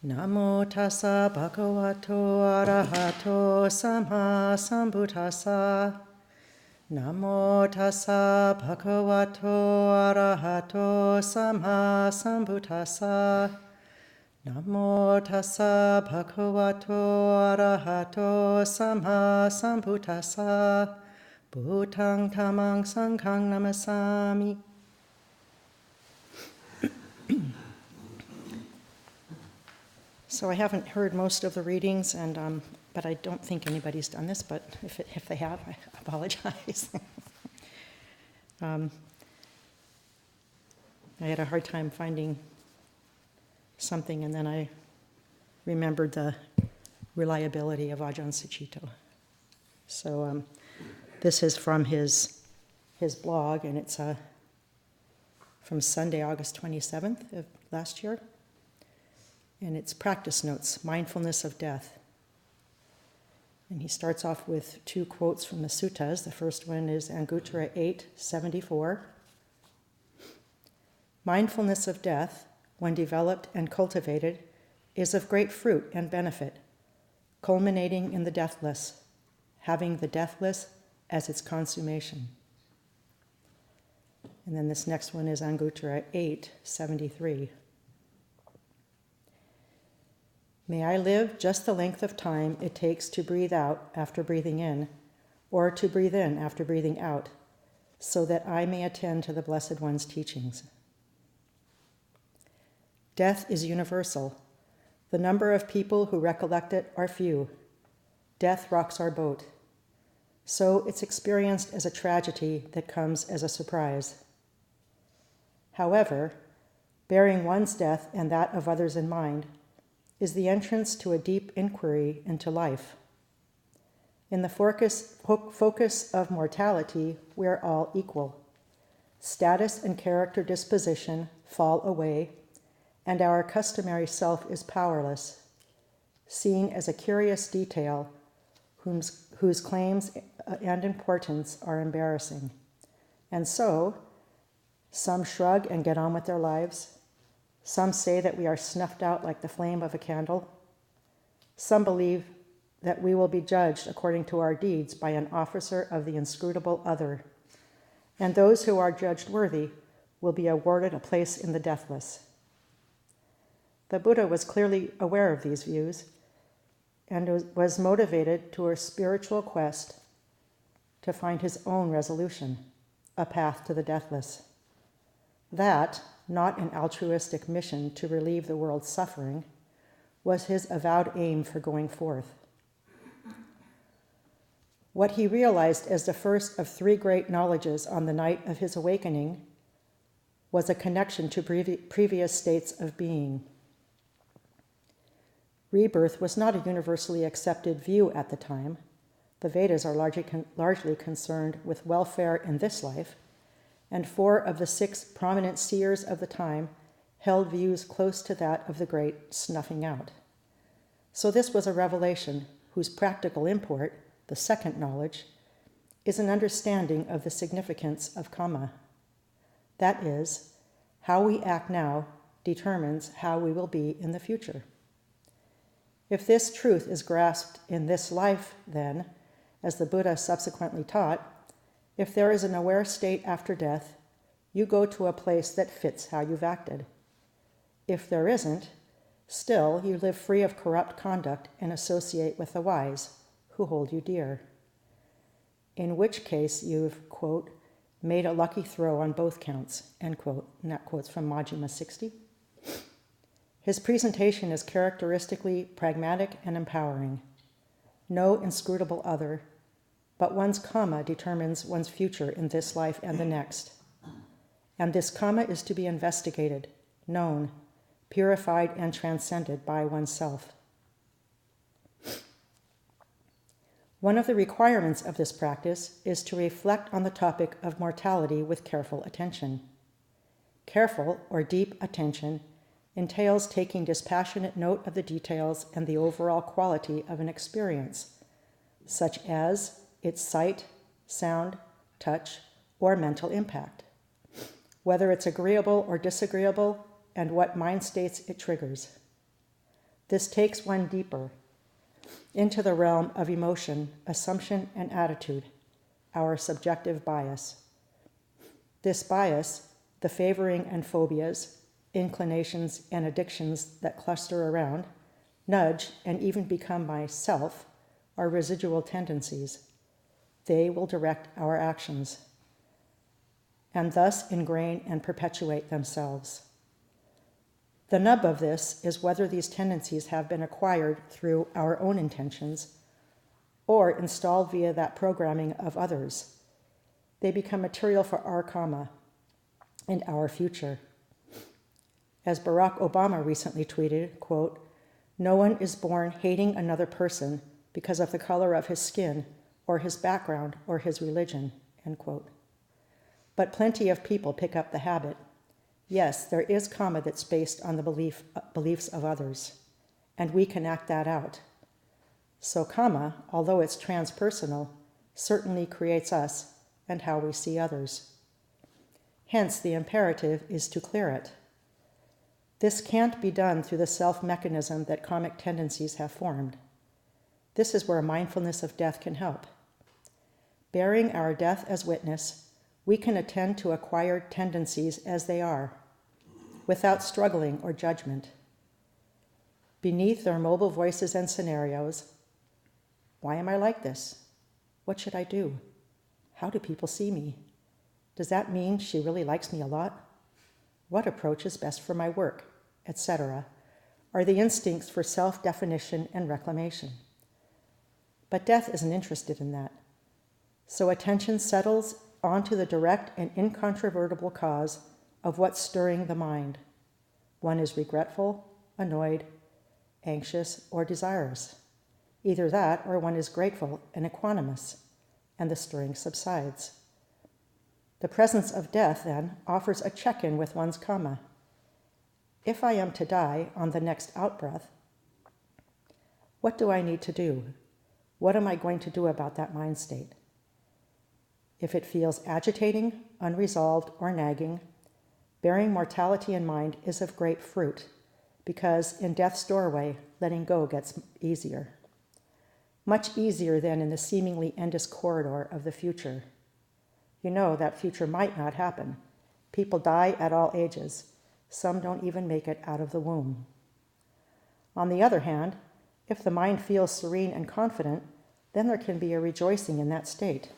Namo tassa bhagavato arahato samma sambuddhassa. Namo tassa bhagavato arahato samma sambuddhassa. Namo tassa bhagavato arahato samma sambuddhassa. Bhutang dhammang sanghang namasami. So I haven't heard most of the readings, but I don't think anybody's done this, but if they have, I apologize. I had a hard time finding something, and then I remembered the reliability of Ajahn Sucitto. So this is from his blog, and it's from Sunday, August 27th of last year. And it's practice notes, Mindfulness of Death. And he starts off with two quotes from the suttas. The first one is Anguttara 8:74. Mindfulness of death, when developed and cultivated, is of great fruit and benefit, culminating in the deathless, having the deathless as its consummation. And then this next one is Anguttara 8:73. May I live just the length of time it takes to breathe out after breathing in, or to breathe in after breathing out, so that I may attend to the Blessed One's teachings. Death is universal. The number of people who recollect it are few. Death rocks our boat. So it's experienced as a tragedy that comes as a surprise. However, bearing one's death and that of others in mind is the entrance to a deep inquiry into life. In the focus of mortality, we're all equal. Status and character disposition fall away, and our customary self is powerless, seen as a curious detail whose claims and importance are embarrassing. And so, some shrug and get on with their lives. Some say that we are snuffed out like the flame of a candle. Some believe that we will be judged according to our deeds by an officer of the inscrutable other. And those who are judged worthy will be awarded a place in the deathless. The Buddha was clearly aware of these views and was motivated to a spiritual quest to find his own resolution, a path to the deathless. That, not an altruistic mission to relieve the world's suffering, was his avowed aim for going forth. What he realized as the first of three great knowledges on the night of his awakening was a connection to previous states of being. Rebirth was not a universally accepted view at the time. The Vedas are largely concerned with welfare in this life, and 4 of the 6 prominent seers of the time held views close to that of the great snuffing out. So this was a revelation whose practical import, the second knowledge, is an understanding of the significance of karma. That is, how we act now determines how we will be in the future. If this truth is grasped in this life, then, as the Buddha subsequently taught, if there is an aware state after death, you go to a place that fits how you've acted. If there isn't, still you live free of corrupt conduct and associate with the wise, who hold you dear. In which case you've, quote, made a lucky throw on both counts, end quote. And that quote's from Majjhima 60. His presentation is characteristically pragmatic and empowering. No inscrutable other, but one's karma determines one's future in this life and the next. And this karma is to be investigated, known, purified, and transcended by oneself. One of the requirements of this practice is to reflect on the topic of mortality with careful attention. Careful or deep attention entails taking dispassionate note of the details and the overall quality of an experience, such as its sight, sound, touch, or mental impact, whether it's agreeable or disagreeable, and what mind states it triggers. This takes one deeper into the realm of emotion, assumption, and attitude, our subjective bias. This bias, the favoring and phobias, inclinations and addictions that cluster around, nudge, and even become myself, are residual tendencies. They will direct our actions, and thus ingrain and perpetuate themselves. The nub of this is whether these tendencies have been acquired through our own intentions or installed via that programming of others. They become material for our karma and our future. As Barack Obama recently tweeted, quote, "No one is born hating another person because of the color of his skin or his background or his religion," end quote. But plenty of people pick up the habit. Yes, there is karma that's based on the beliefs of others, and we can act that out. So karma, although it's transpersonal, certainly creates us and how we see others. Hence, the imperative is to clear it. This can't be done through the self-mechanism that karmic tendencies have formed. This is where mindfulness of death can help. Bearing our death as witness, we can attend to acquired tendencies as they are, without struggling or judgment. Beneath their mobile voices and scenarios, why am I like this? What should I do? How do people see me? Does that mean she really likes me a lot? What approach is best for my work, etc., are the instincts for self-definition and reclamation. But death isn't interested in that. So attention settles onto the direct and incontrovertible cause of what's stirring the mind. One is regretful, annoyed, anxious, or desirous. Either that or one is grateful and equanimous, and the stirring subsides. The presence of death, then, offers a check-in with one's karma. If I am to die on the next outbreath, what do I need to do? What am I going to do about that mind state? If it feels agitating, unresolved, or nagging, bearing mortality in mind is of great fruit, because in death's doorway, letting go gets easier. Much easier than in the seemingly endless corridor of the future. You know that future might not happen. People die at all ages. Some don't even make it out of the womb. On the other hand, if the mind feels serene and confident, then there can be a rejoicing in that state.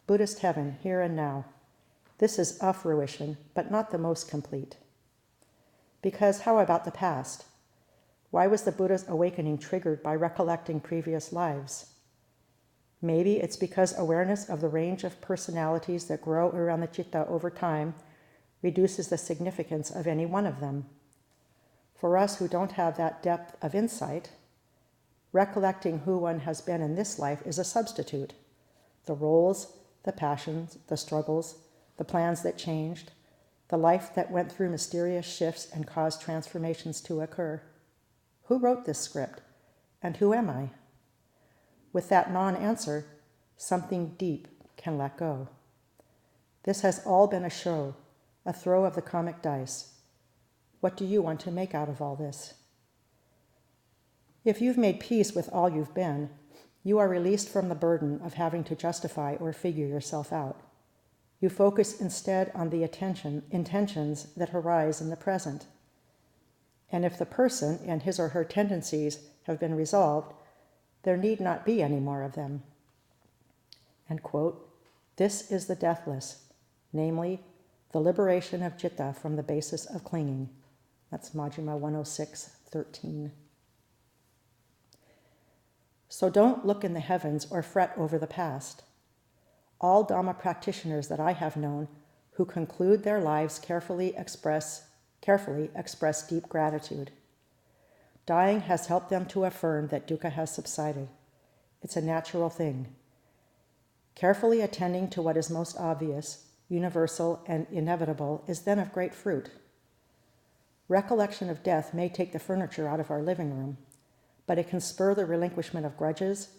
Buddhist heaven, here and now. This is a fruition, but not the most complete. Because how about the past? Why was the Buddha's awakening triggered by recollecting previous lives? Maybe it's because awareness of the range of personalities that grow around the citta over time reduces the significance of any one of them. For us who don't have that depth of insight, recollecting who one has been in this life is a substitute. The roles, the passions, the struggles, the plans that changed, the life that went through mysterious shifts and caused transformations to occur. Who wrote this script? And who am I? With that non-answer, something deep can let go. This has all been a show, a throw of the karmic dice. What do you want to make out of all this? If you've made peace with all you've been, you are released from the burden of having to justify or figure yourself out. You focus instead on the intentions that arise in the present. And if the person and his or her tendencies have been resolved, there need not be any more of them. And quote, "This is the deathless, namely, the liberation of citta from the basis of clinging." That's Majjhima 106:13. So don't look in the heavens or fret over the past. All Dhamma practitioners that I have known who conclude their lives carefully express deep gratitude. Dying has helped them to affirm that dukkha has subsided. It's a natural thing. Carefully attending to what is most obvious, universal, and inevitable is then of great fruit. Recollection of death may take the furniture out of our living room, but it can spur the relinquishment of grudges,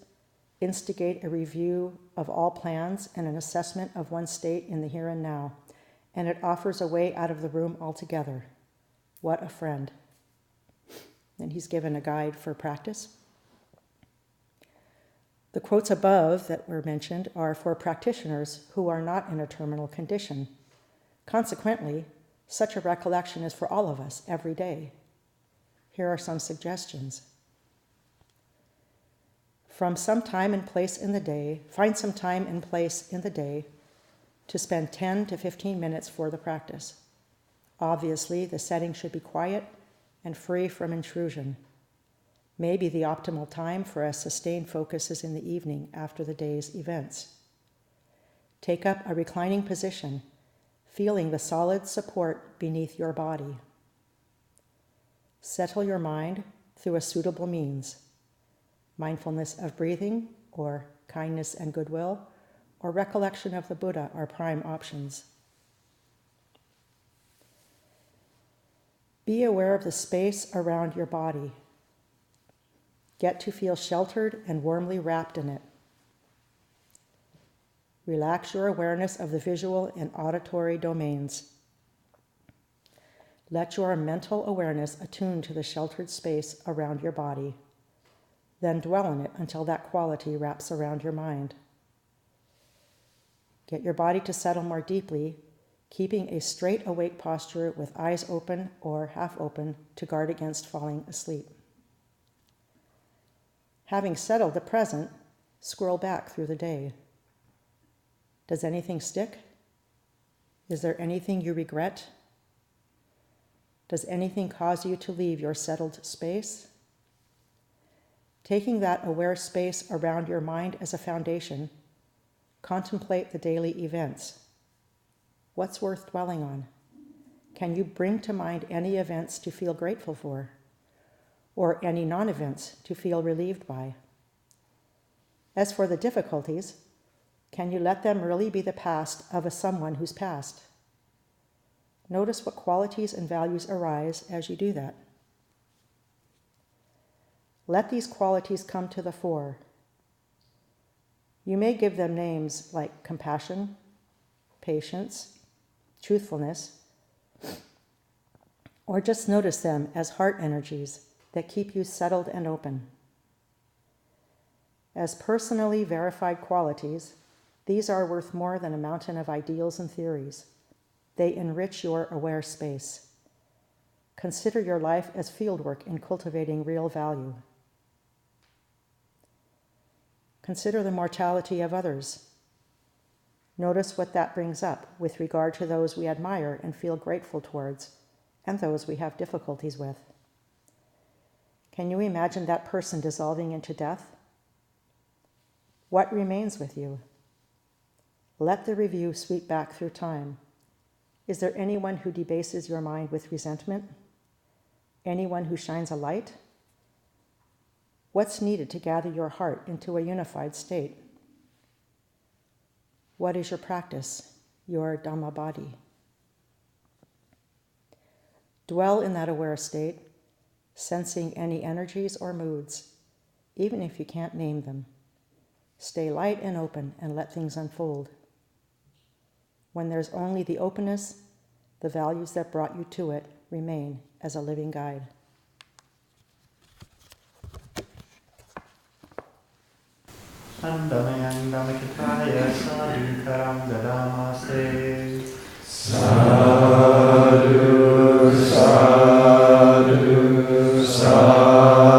instigate a review of all plans and an assessment of one's state in the here and now, and it offers a way out of the room altogether. What a friend. and he's given a guide for practice. The quotes above that were mentioned are for practitioners who are not in a terminal condition. Consequently, such a recollection is for all of us every day. Here are some suggestions. Find some time and place in the day to spend 10 to 15 minutes for the practice. Obviously, the setting should be quiet and free from intrusion. Maybe the optimal time for a sustained focus is in the evening after the day's events. Take up a reclining position, feeling the solid support beneath your body. Settle your mind through a suitable means. Mindfulness of breathing, or kindness and goodwill, or recollection of the Buddha are prime options. Be aware of the space around your body. Get to feel sheltered and warmly wrapped in it. Relax your awareness of the visual and auditory domains. Let your mental awareness attune to the sheltered space around your body. Then dwell in it until that quality wraps around your mind. Get your body to settle more deeply, keeping a straight awake posture with eyes open or half open to guard against falling asleep. Having settled the present, scroll back through the day. Does anything stick? Is there anything you regret? Does anything cause you to leave your settled space? Taking that aware space around your mind as a foundation, contemplate the daily events. What's worth dwelling on? Can you bring to mind any events to feel grateful for, or any non-events to feel relieved by? As for the difficulties, can you let them really be the past of a someone who's passed? Notice what qualities and values arise as you do that. Let these qualities come to the fore. You may give them names like compassion, patience, truthfulness, or just notice them as heart energies that keep you settled and open. As personally verified qualities, these are worth more than a mountain of ideals and theories. They enrich your aware space. Consider your life as fieldwork in cultivating real value. Consider the mortality of others. Notice what that brings up with regard to those we admire and feel grateful towards, and those we have difficulties with. Can you imagine that person dissolving into death? What remains with you? Let the review sweep back through time. Is there anyone who debases your mind with resentment? Anyone who shines a light? What's needed to gather your heart into a unified state? What is your practice, your Dhamma body? Dwell in that aware state, sensing any energies or moods, even if you can't name them. Stay light and open and let things unfold. When there's only the openness, the values that brought you to it remain as a living guide. Sandamayang Dhammakitaya Sadhukaram Dadamase. Sadhu, sadhu, sadhu.